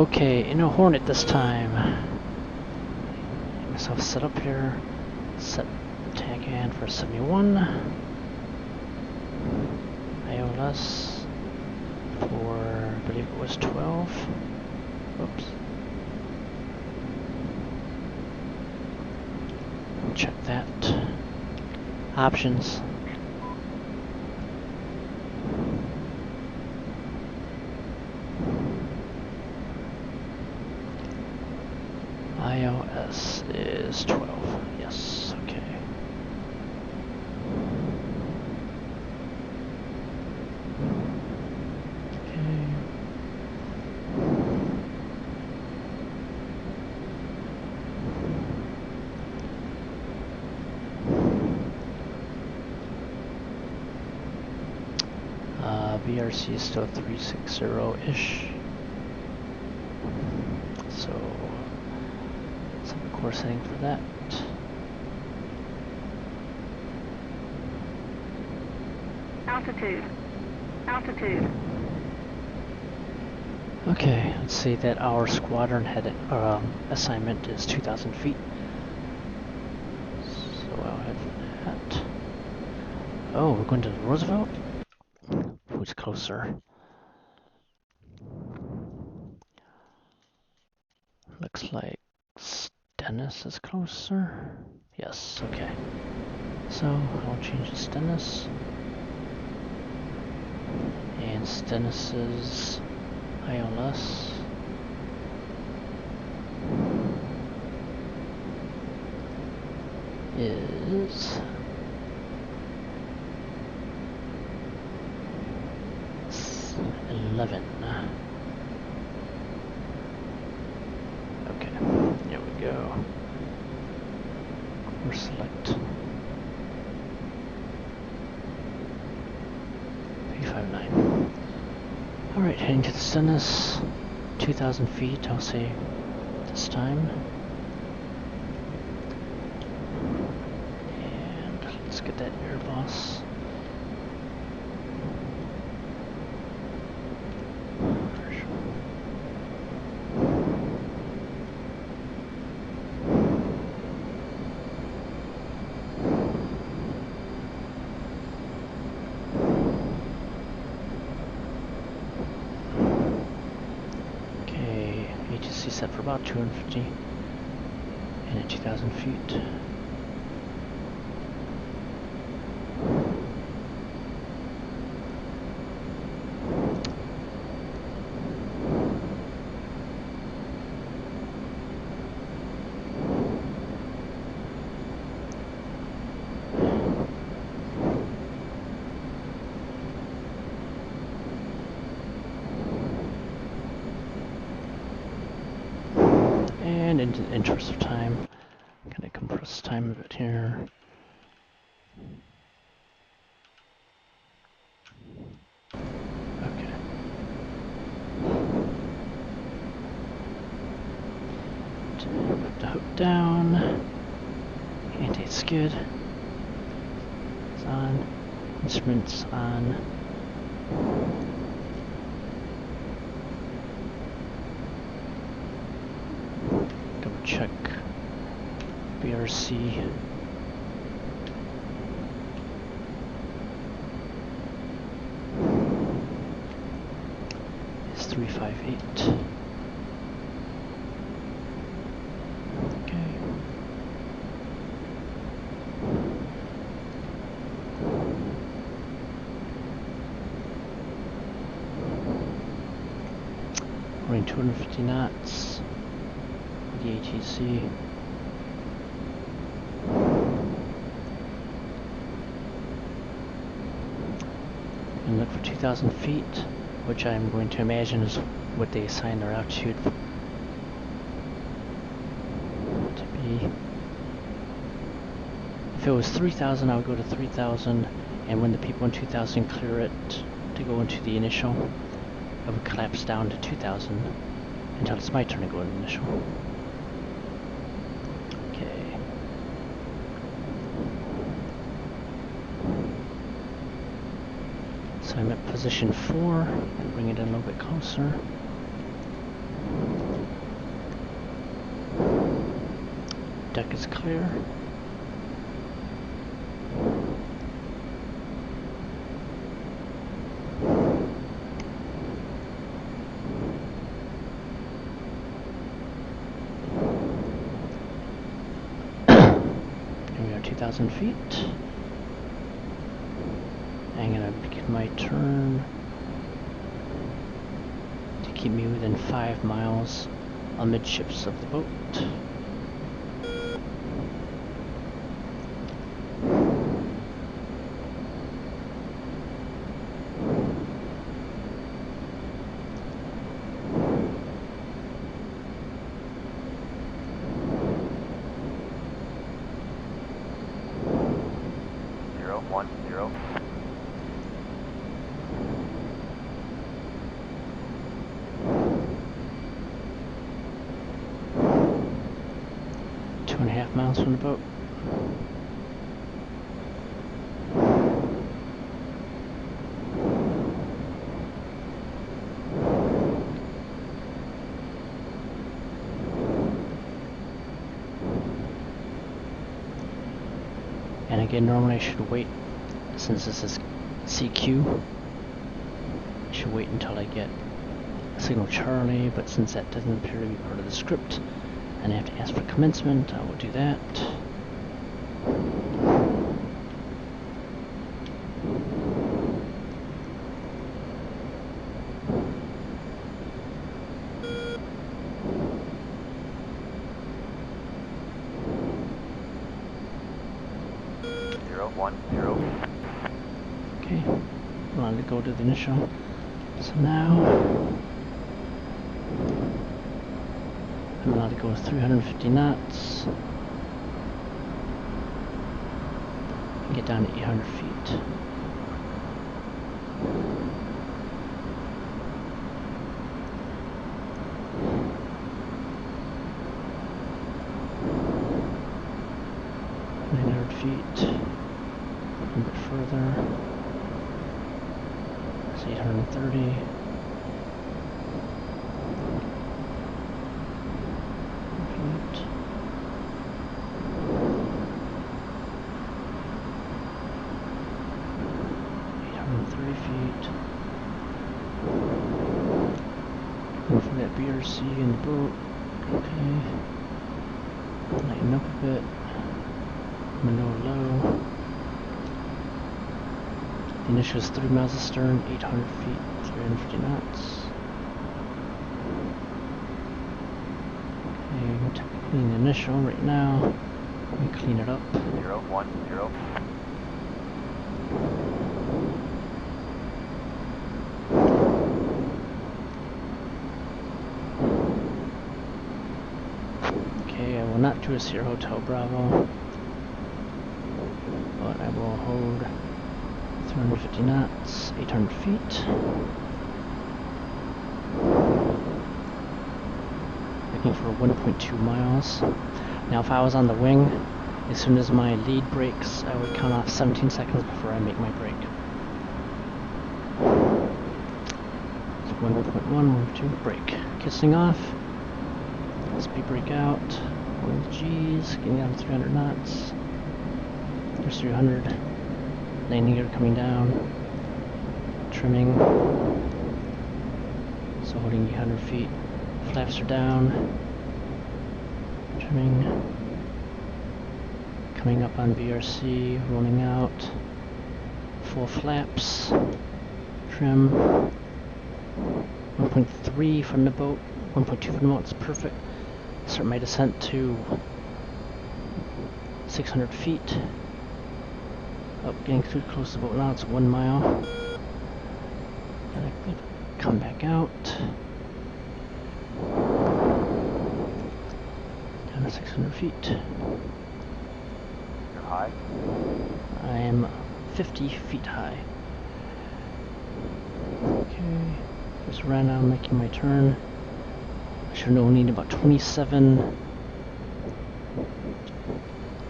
Okay, in a Hornet this time. Get myself set up here. Set the tag hand for 71. ILS for, I believe it was 12. Oops. Check that. Options. iOS is 12. Yes, okay. VRC is still 360-ish. So, let's have a course setting for that. Altitude. Altitude. Okay, let's see that our squadron head assignment is 2,000 feet. So I'll head for that. Oh, we're going to the Roosevelt? Who's closer? Looks like Stennis is closer. Yes, okay. So I'll change to Stennis. And Stennis's ILS is 11. Okay, there we go. Course select. P59. Alright, heading to the Stennis. 2,000 feet, I'll say this time. And let's get that Airboss. Set for about 250 and at 2,000 feet. And in the interest of time, I'm going to compress time a bit here. Okay. Put the hook down. Anti-skid. It's on. Instruments on. Check BRC. Is 358. Okay. Running 250 knots. The ATC. And look for 2,000 feet, which I'm going to imagine is what they assign their altitude to be. If it was 3,000, I would go to 3,000, and when the people in 2,000 clear it to go into the initial, I would collapse down to 2,000 until it's my turn to go to the initial. So I'm at position 4, and bring it in a little bit closer. clear. Here we are, 2,000 feet. I'm gonna begin my turn to keep me within 5 miles amidships of the boat. Miles from the boat. And again, normally I should wait, since this is CQ, I should wait until I get signal Charlie, but since that doesn't appear to be part of the script, and I have to ask for commencement, I will do that. Okay, I wanted to go to the initial. So now I'm allowed to go 350 knots and get down to 800 feet. Feet, a bit further, it's 830, feet, 830 feet, go for that BRC in the boat, okay, lighten up a bit. Maneuver low. The initial is 3 miles astern, 800 feet, 350 knots. Okay, I'm technically in the initial right now. Let me clean it up. 010. Okay, I will not do a Sierra Hotel Bravo, but I will hold 350 knots, 800 feet. Looking for 1.2 miles. Now if I was on the wing, as soon as my lead breaks, I would count off 17 seconds before I make my break. So 1.1, 1.2, break. Kissing off. Speed break out. Going to G's, getting down to 300 knots. There's 300. Landing gear coming down. Trimming. So holding 800 feet. Flaps are down. Trimming. Coming up on BRC. Rolling out. Full flaps. Trim. 1.3 from the boat. 1.2 from the boat. It's perfect. Start my descent to 600 feet. Up, getting too close to the boat now, it's 1 mile. Gotta come back out. Down to 600 feet. You're high? I am 50 feet high. Okay, just right now I'm making my turn. I should only need about 27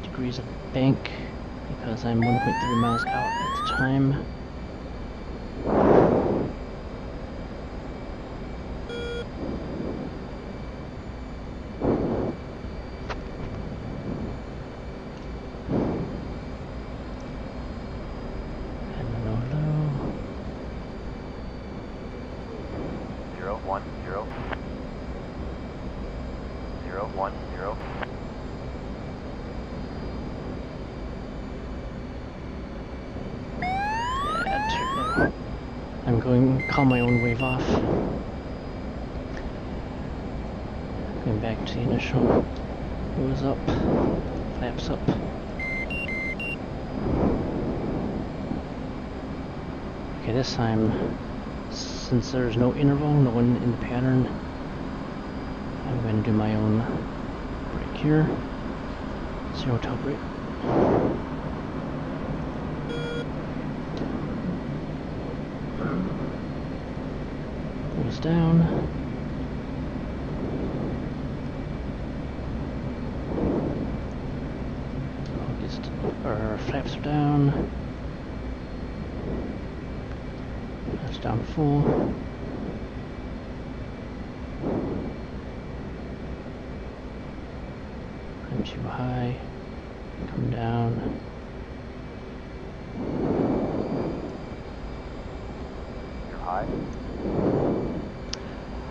degrees of bank, because I'm 1.3 miles out at the time. Yeah, too low. I'm going to call my own wave off. Going back to the initial. Wheels up, flaps up. Okay, this time, since there's no interval, no one in the pattern, I'm going to do my own brake here. Zero toe brake. Wheels down. Our flaps are down. Flaps down full. I'm too high. Come down. You're high.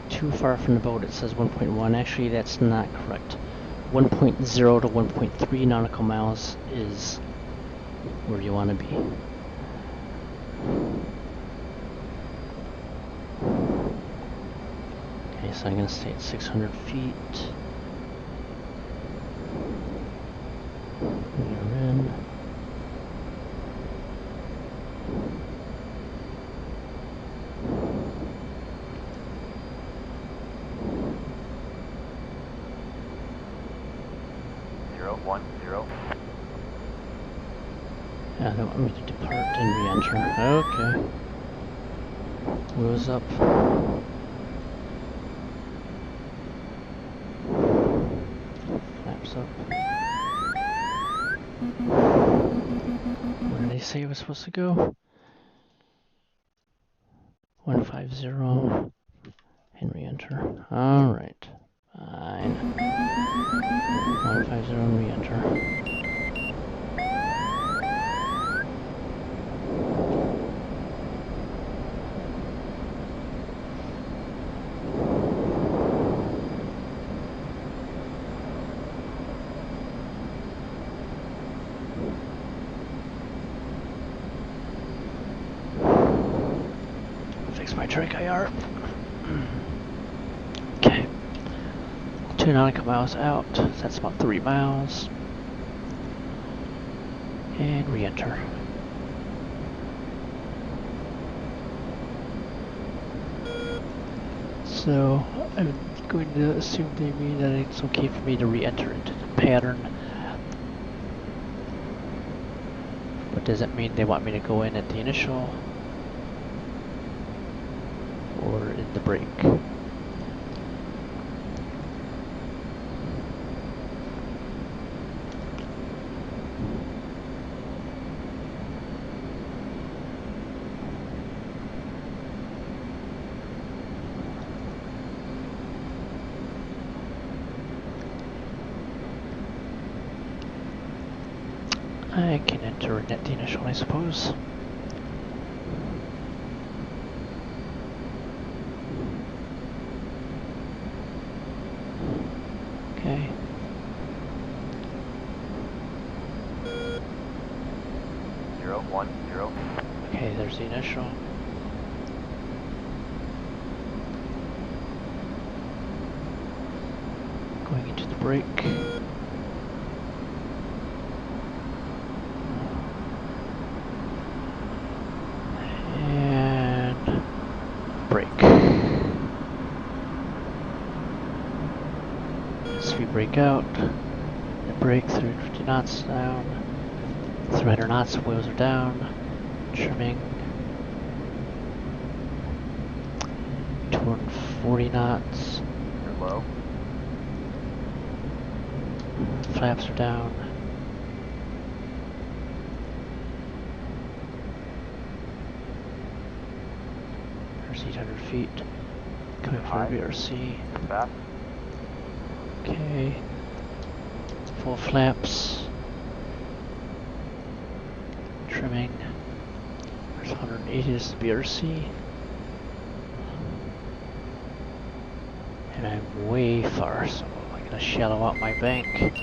Too far from the boat, it says 1.1. Actually, that's not correct. 1.0 to 1.3 nautical miles is where you want to be. Okay, so I'm going to stay at 600 feet. We're in. Yeah, they want me to depart and re-enter. Okay. Wheels up. Flaps up. Where did they say it was supposed to go? 150 and re-enter. Alright. Fine. 150 and re-enter. Fix my trike IR. Okay. 2 nautical miles out. So that's about 3 miles. And re-enter. So I'm going to assume they mean that it's okay for me to re-enter into the pattern. But does that mean they want me to go in at the initial? Or in the brake? I can enter in at the initial, I suppose. Okay. Okay, there's the initial. Going into the brake. And brake. As we brake out, the brake 350 knots down. 300 knots, wheels are down. Trimming. 240 knots. You're low. Flaps are down. There's 800 feet. Coming for BRC. Fast. Okay. Full flaps. Trimming. There's 180 is the BRC. And I'm way far, so I'm gonna shallow out my bank.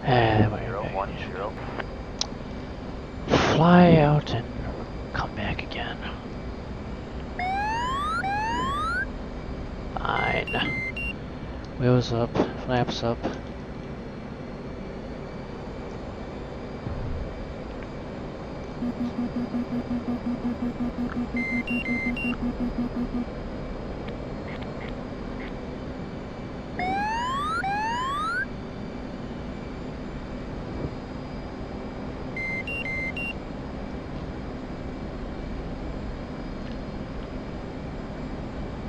And we're 010. fly out and come back again. Fine. Wheels up, flaps up.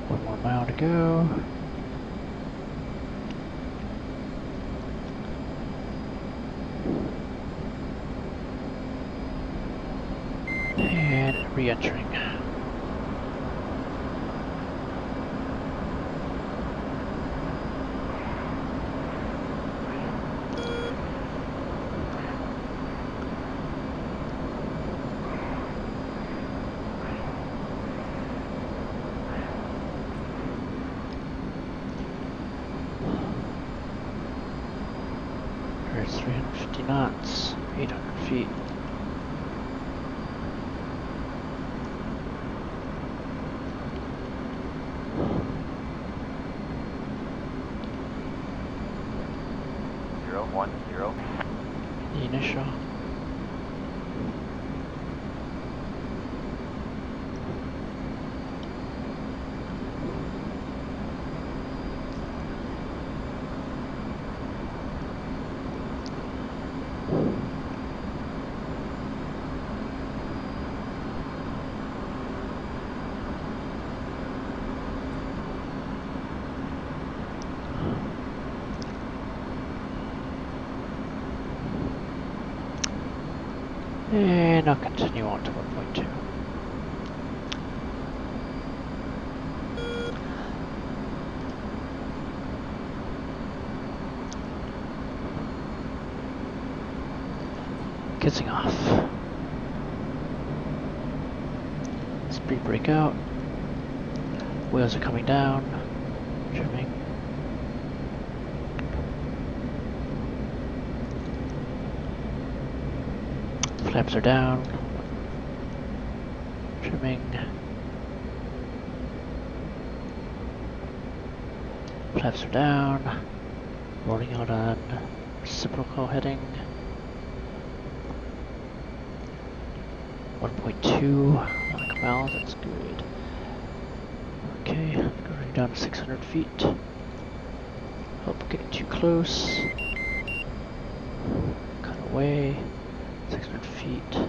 One more mile to go. And re-entering. It's 350 knots, 800 feet. The initial. And I'll continue on to 1.2. Kissing off. Speed brake out. Wheels are coming down. Trimming. Flaps are down. Trimming. Flaps are down. Rolling out on reciprocal heading. 1.2 nautical miles, that's good. Okay, going down to 600 feet. Hope getting too close. Cut away. 600 feet.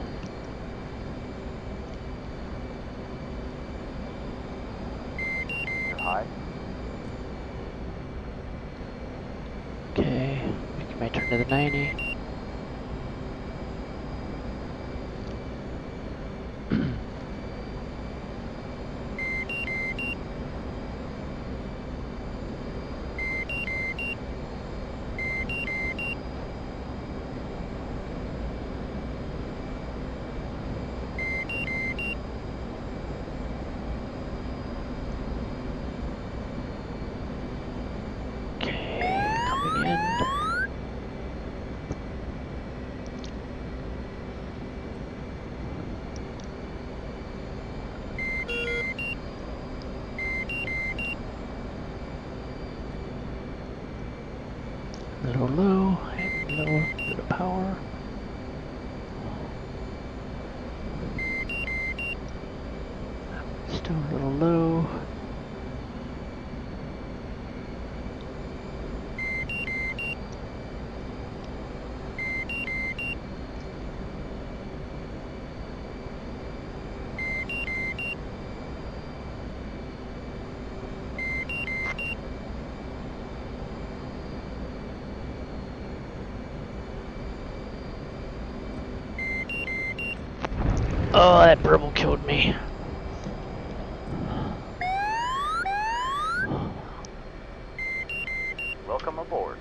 You're high. Okay, making my turn to the 90. Little low, and low, bit of power. Still a little low. Oh, that burble killed me. Welcome aboard.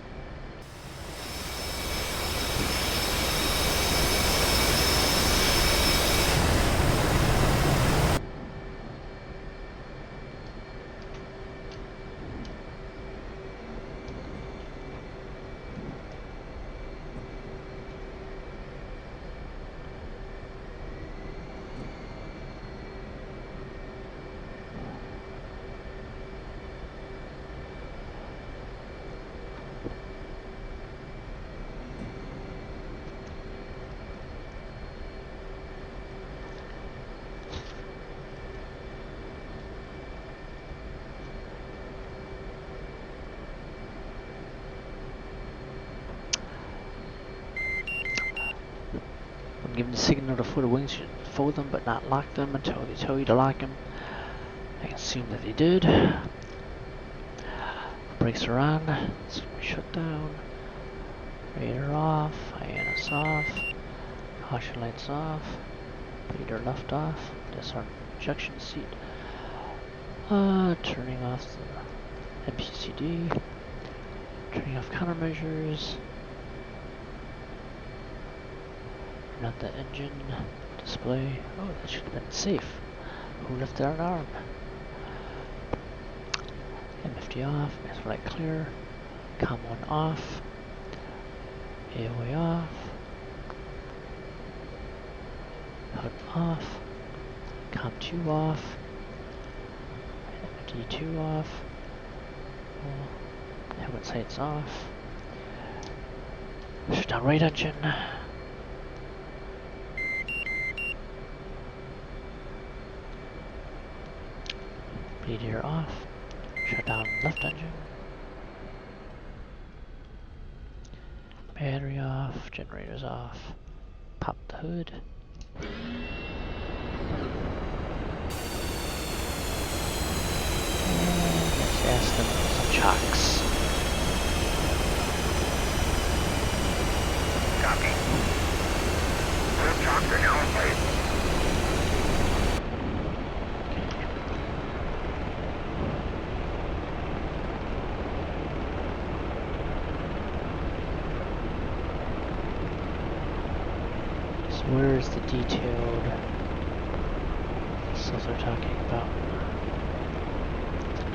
When given the signal to fold the wings, you should fold them but not lock them until they tell you to lock them. I can assume that they did. Brakes are on. It's going to be shut down. Radar off. INS off. Caution lights off. Radar left off. Disarm ejection seat. Turning off the MPCD. Turning off countermeasures. Not the engine display. Oh, that should have been safe. Who lifted an arm? MFD off. Master light clear. Com 1 off. AOA off. HUD off. Com 2 off. MFD 2 off. Headwind sights off. Shut down right engine. Bleed air off. Shut down left engine. Battery off. Generators off. Pop the hood. And let's ask them for some chocks. Copy. Full chocks are now in place. Where's the detailed stuff they're talking about?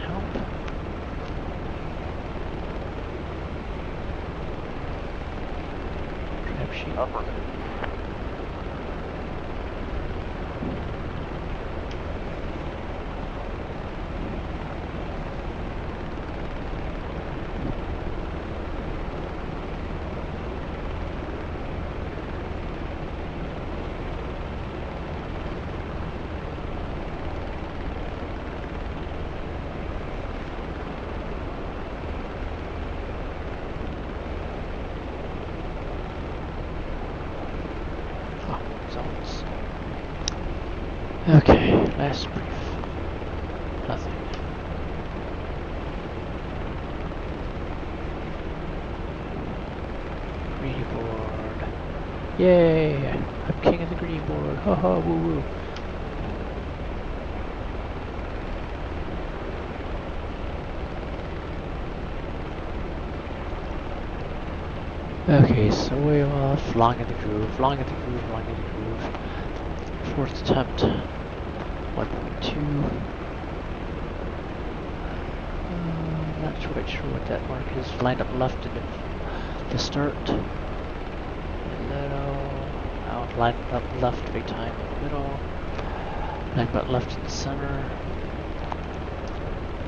Help. Trap sheet. Affirmative. Zones. Okay, last brief. Nothing. Greedy board. Yay! I'm king of the greedy board. Ha ha, woo woo. Okay, so way off, long in the groove, long in the groove, long in the groove. Fourth attempt, 1.2. Not quite sure what that mark is. Lined up left in the start. Little, out, lined up left big time in the middle. Lined up left in the center.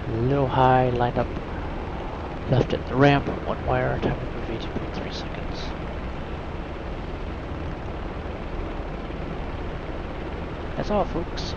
A little high, lined up left at the ramp, one wire, time to move 18.3 seconds. That's all, folks.